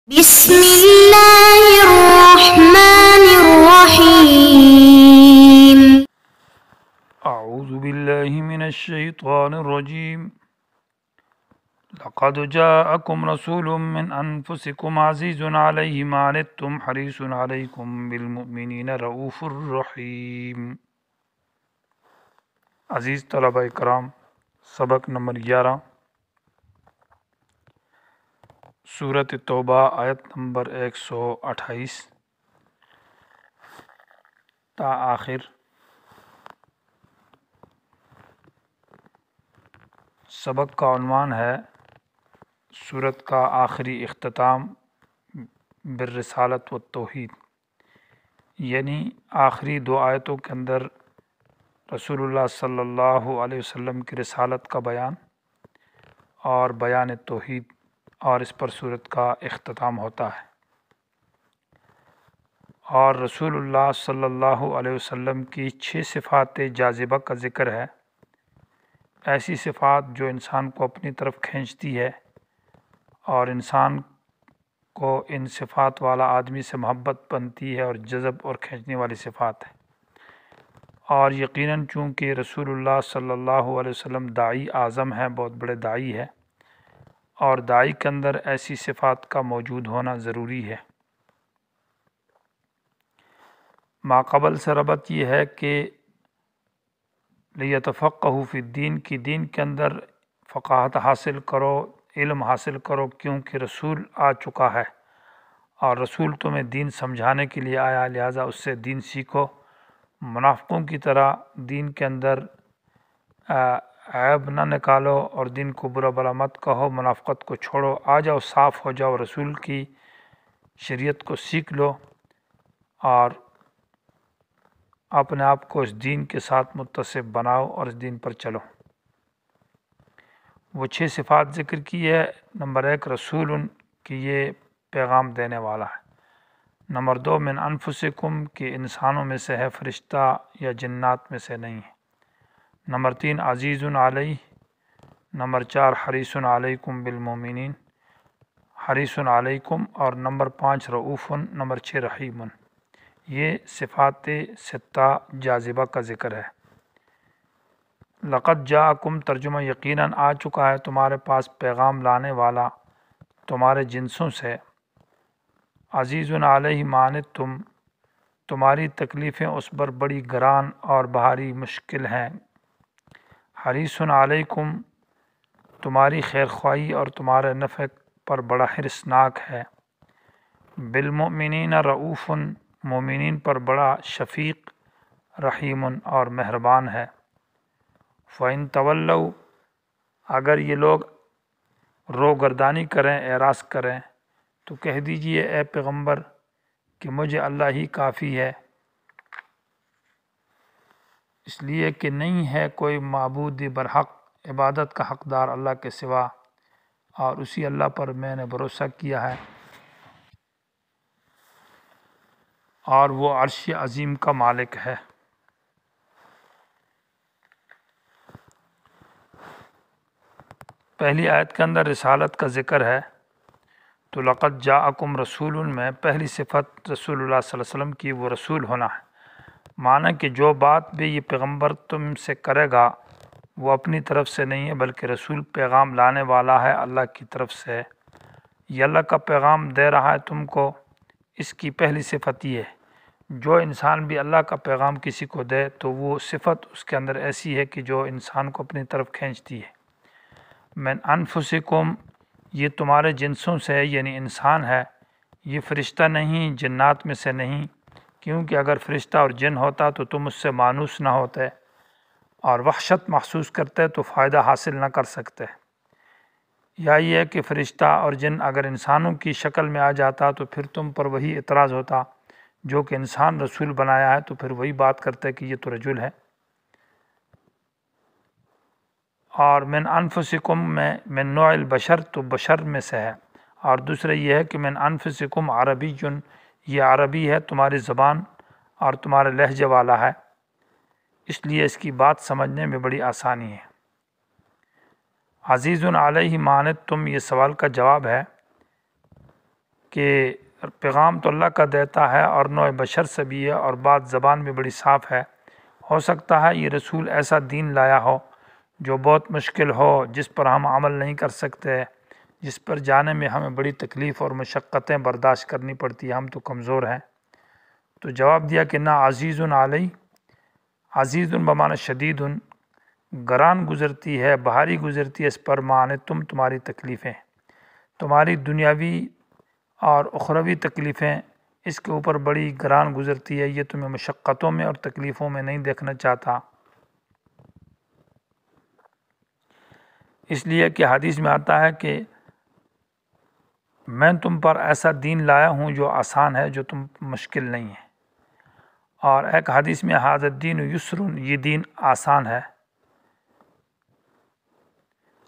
بسم اللہ الرحمن الرحیم۔ اعوذ باللہ من الشیطان الرجیم۔ لقد جاءکم رسول من انفسکم عزیز علیہ ما عنتم حریص علیکم بالمؤمنین رؤوف الرحیم۔ عزیز طلبہ کرام، سبق نمبر 11، سورۃ توبہ، آیت نمبر 128 تا آخر۔ سبق کا عنوان ہے سورت کا آخری اختتام بالرسالت والتوحید، یعنی آخری دو آیتوں کے اندر رسول اللہ صلی اللہ علیہ وسلم کی رسالت کا بیان اور بیان توحید، اور اس پر سورت کا اختتام ہوتا ہے۔ اور رسول اللہ صلی اللہ علیہ وسلم کی 6 صفات جاذبہ کا ذکر ہے، ایسی صفات جو انسان کو اپنی طرف کھینچتی ہے اور انسان کو ان صفات والا آدمی سے محبت بنتی ہے اور جذب اور کھینچنے والی صفات ہے۔ اور یقیناً چونکہ رسول اللہ صلی اللہ علیہ وسلم داعی اعظم ہیں، بہت بڑے داعی ہے، اور داعی کے اندر ایسی صفات کا موجود ہونا ضروری ہے۔ ماقبل سے ربط یہ ہے کہ لیتفقہوا فی الدین کی دین کے اندر فقاہت حاصل کرو، علم حاصل کرو، کیونکہ رسول آ چکا ہے اور رسول تمہیں دین سمجھانے کے لیے آیا، لہٰذا اس سے دین سیکھو۔ منافقوں کی طرح دین کے اندر عیب نہ نکالو اور دین کو برا بلا مت کہو، منافقت کو چھوڑو، آ جاؤ، صاف ہو جاؤ، رسول کی شریعت کو سیکھ لو اور اپنے آپ کو اس دین کے ساتھ متصف بناؤ اور اس دین پر چلو۔ وہ 6 صفات ذکر کی ہے۔ نمبر 1 رسول کہ یہ پیغام دینے والا ہے۔ نمبر 2 من انفسکم کہ انسانوں میں سے ہے، فرشتہ یا جنات میں سے نہیں ہے۔ نمبر 3 عزیز علیہ۔ نمبر 4 حریص علیکم بالمؤمنین، حریص علیکم، اور نمبر 5 رؤوف، نمبر 6 رحیم۔ یہ صفات 6 جاذبہ کا ذکر ہے۔ لقد جاءکم ترجمہ یقیناً آ چکا ہے تمہارے پاس پیغام لانے والا تمہارے جنسوں سے، عزیز علیہ ما عنتم، تمہاری تکلیفیں اس پر بڑی گران اور بھاری مشکل ہیں، حریص علیکم، تمہاری خیر خواہی اور تمہارے نفع پر بڑا حرصناک ہے، بالمؤمنین رؤوف، مومنین پر بڑا شفیق، رحیم اور مہربان ہے۔ فَإِن تَوَلَّوْا، اگر یہ لوگ روگردانی کریں، اعراض کریں، تو کہہ دیجئے اے پیغمبر کہ مجھے اللہ ہی کافی ہے، اس لیے کہ نہیں ہے کوئی معبود برحق عبادت کا حقدار اللہ کے سوا، اور اسی اللہ پر میں نے بھروسہ کیا ہے، اور وہ عرش عظیم کا مالک ہے۔ پہلی آیت کے اندر رسالت کا ذکر ہے، تو لقد جاءکم رسول میں پہلی صفت رسول اللہ صلی اللہ علیہ وسلم کی وہ رسول ہونا ہے، معنی کہ جو بات بھی یہ پیغمبر تم سے کرے گا وہ اپنی طرف سے نہیں ہے، بلکہ رسول پیغام لانے والا ہے اللہ کی طرف سے، یہ اللہ کا پیغام دے رہا ہے تم کو۔ اس کی پہلی صفت یہ ہے، جو انسان بھی اللہ کا پیغام کسی کو دے تو وہ صفت اس کے اندر ایسی ہے کہ جو انسان کو اپنی طرف کھینچتی ہے۔ من انفسکم، یہ تمہارے جنسوں سے ہے، یعنی انسان ہے، یہ فرشتہ نہیں، جنات میں سے نہیں، کیونکہ اگر فرشتہ اور جن ہوتا تو تم اس سے مانوس نہ ہوتے اور وحشت محسوس کرتے تو فائدہ حاصل نہ کر سکتے، یا یہ ہے کہ فرشتہ اور جن اگر انسانوں کی شکل میں آ جاتا تو پھر تم پر وہی اعتراض ہوتا، جو کہ انسان رسول بنایا ہے تو پھر وہی بات کرتے کہ یہ تو رجل ہے۔ اور من انفسکم میں من نوع البشر تو بشر میں سے ہے، اور دوسرے یہ ہے کہ من انفسکم عربی، یہ عربی ہے، تمہاری زبان اور تمہارے لہجے والا ہے، اس لیے اس کی بات سمجھنے میں بڑی آسانی ہے۔ عزیز علیہ ما عنتم، یہ سوال کا جواب ہے کہ پیغام تو اللہ کا دیتا ہے اور نوع بشر سے بھی ہے اور بات زبان بھی بڑی صاف ہے۔ ہو سکتا ہے یہ رسول ایسا دین لایا ہو جو بہت مشکل ہو، جس پر ہم عمل نہیں کر سکتے، جس پر جانے میں ہمیں بڑی تکلیف اور مشقتیں برداشت کرنی پڑتی ہیں، ہم تو کمزور ہیں۔ تو جواب دیا کہ نہ عزیز علی، عزیز بمعنی شدید، گران گزرتی ہے، بھاری گزرتی ہے اس پر معنی تمہاری تکلیفیں، تمہاری دنیاوی اور اخروی تکلیفیں اس کے اوپر بڑی گران گزرتی ہے، یہ تمہیں مشقتوں میں اور تکلیفوں میں نہیں دیکھنا چاہتا۔ اس لیے کہ حدیث میں آتا ہے کہ میں تم پر ایسا دین لایا ہوں جو آسان ہے، جو تم مشکل نہیں ہے۔ اور ایک حدیث میں ھذا الدین یسر، یہ دین آسان ہے۔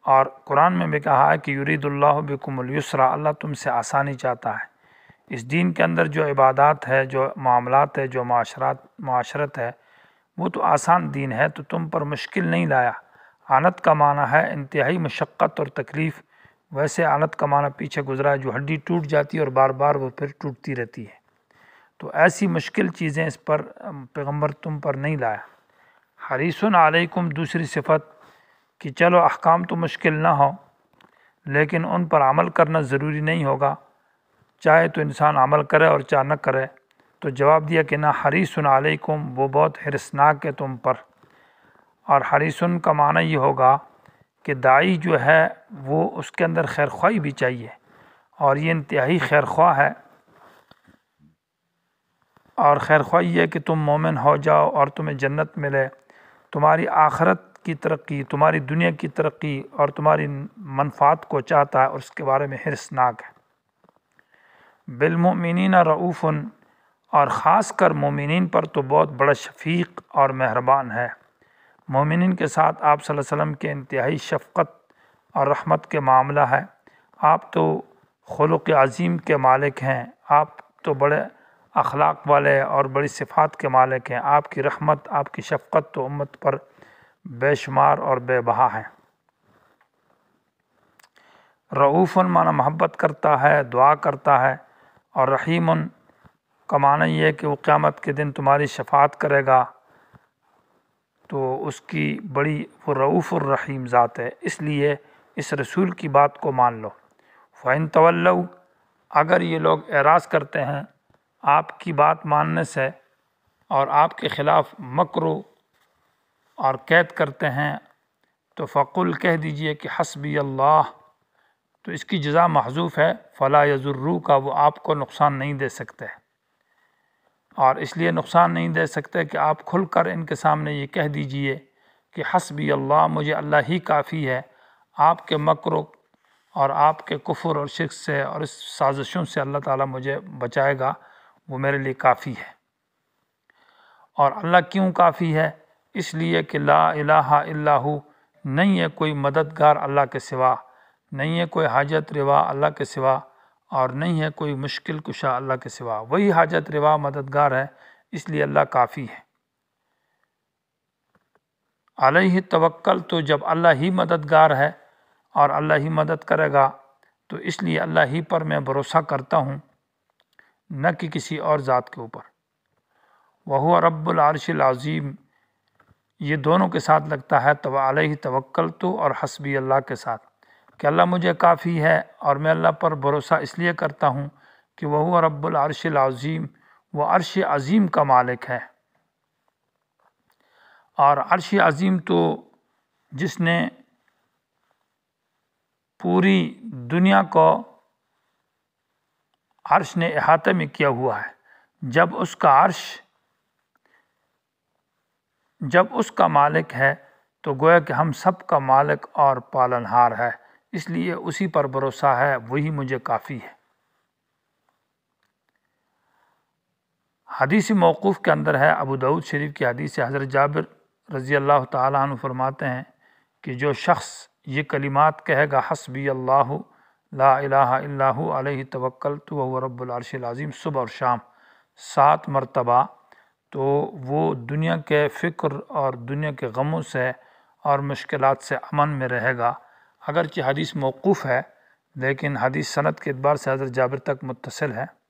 اور قرآن میں بھی کہا ہے کہ یرید اللہ بکم الیسر، اللہ تم سے آسانی چاہتا ہے۔ اس دین کے اندر جو عبادات ہے، جو معاملات ہے، جو معاشرت ہے، وہ تو آسان دین ہے، تو تم پر مشکل نہیں لایا۔ آنت کا معنی ہے انتہائی مشقت اور تکلیف، ویسے آنت کا معنی پیچھے گزرا ہے جو ہڈی ٹوٹ جاتی ہے اور بار بار وہ پھر ٹوٹتی رہتی ہے، تو ایسی مشکل چیزیں اس پر پیغمبر تم پر نہیں لایا۔ حریص علیکم، دوسری صفت کہ چلو احکام تو مشکل نہ ہو لیکن ان پر عمل کرنا ضروری نہیں ہوگا، چاہے تو انسان عمل کرے اور چاہے نہ کرے۔ تو جواب دیا کہ نہ حریص علیکم، وہ بہت حرصناک ہے تم پر۔ اور حریصن کا معنی یہ ہوگا کہ داعی جو ہے وہ اس کے اندر خیر خواہی بھی چاہیے، اور یہ انتہائی خیر خواہ ہے۔ اور خیر خواہی یہ کہ تم مومن ہو جاؤ اور تمہیں جنت ملے، تمہاری آخرت کی ترقی، تمہاری دنیا کی ترقی اور تمہاری منفعت کو چاہتا ہے اور اس کے بارے میں حرصناک ہے۔ بالمؤمنین رؤوف، اور خاص کر مومنین پر تو بہت بڑا شفیق اور مہربان ہے۔ مومنین کے ساتھ آپ صلی اللہ علیہ وسلم کے انتہائی شفقت اور رحمت کے معاملہ ہے۔ آپ تو خلق عظیم کے مالک ہیں، آپ تو بڑے اخلاق والے اور بڑی صفات کے مالک ہیں، آپ کی رحمت، آپ کی شفقت تو امت پر بے شمار اور بے بہا ہے۔ رؤوف معنی محبت کرتا ہے، دعا کرتا ہے، اور رحیم کا معنی یہ ہے کہ وہ قیامت کے دن تمہاری شفاعت کرے گا، تو اس کی بڑی وہ رؤوف الرحیم ذات ہے، اس لیے اس رسول کی بات کو مان لو۔ فَإِن تَوَلَّوْا، اگر یہ لوگ اعراض کرتے ہیں آپ کی بات ماننے سے اور آپ کے خلاف مکر اور قید کرتے ہیں، تو فقل، کہہ دیجئے کہ حسبی اللہ، تو اس کی جزا محذوف ہے، فلا یضروک، وہ آپ کو نقصان نہیں دے سکتے۔ اور اس لیے نقصان نہیں دے سکتے کہ آپ کھل کر ان کے سامنے یہ کہہ دیجئے کہ حسبی اللہ، مجھے اللہ ہی کافی ہے، آپ کے مکر اور آپ کے کفر اور شرک سے اور اس سازشوں سے اللہ تعالیٰ مجھے بچائے گا، وہ میرے لیے کافی ہے۔ اور اللہ کیوں کافی ہے؟ اس لیے کہ لا الہ الا ہو، نہیں ہے کوئی مددگار اللہ کے سوا، نہیں ہے کوئی حاجت روا اللہ کے سوا، اور نہیں ہے کوئی مشکل کشا اللہ کے سوا، وہی حاجت روا مددگار ہے، اس لیے اللہ کافی ہے۔ علیہ توکل، تو جب اللہ ہی مددگار ہے اور اللہ ہی مدد کرے گا، تو اس لیے اللہ ہی پر میں بھروسہ کرتا ہوں، نہ کہ کسی اور ذات کے اوپر۔ وَهُوَ رب العرش العظیم، یہ دونوں کے ساتھ لگتا ہے، تو علیہ توکلت اور حسبی اللہ کے ساتھ، کہ اللہ مجھے کافی ہے اور میں اللہ پر بھروسہ اس لیے کرتا ہوں کہ وَهُوَ رب العرش العظیم، وہ عرش عظیم کا مالک ہے۔ اور عرش عظیم تو جس نے پوری دنیا کو عرش نے احاطے میں کیا ہوا ہے، جب اس کا مالک ہے تو گویا کہ ہم سب کا مالک اور پالنہار ہے، اس لیے اسی پر بھروسہ ہے، وہی مجھے کافی ہے۔ حدیث موقوف کے اندر ہے، ابو داؤد شریف کی حدیث ہے، حضرت جابر رضی اللہ تعالیٰ عنہ فرماتے ہیں کہ جو شخص یہ کلمات کہے گا، حسبی اللہ لا الہ الا ہو علیہ توکلت وہو رب العرش العظیم، صبح اور شام 7 مرتبہ، تو وہ دنیا کے فکر اور دنیا کے غموں سے اور مشکلات سے امن میں رہے گا۔ اگرچہ حدیث موقوف ہے لیکن حدیث سند کے اعتبار سے حضرت جابر تک متصل ہے۔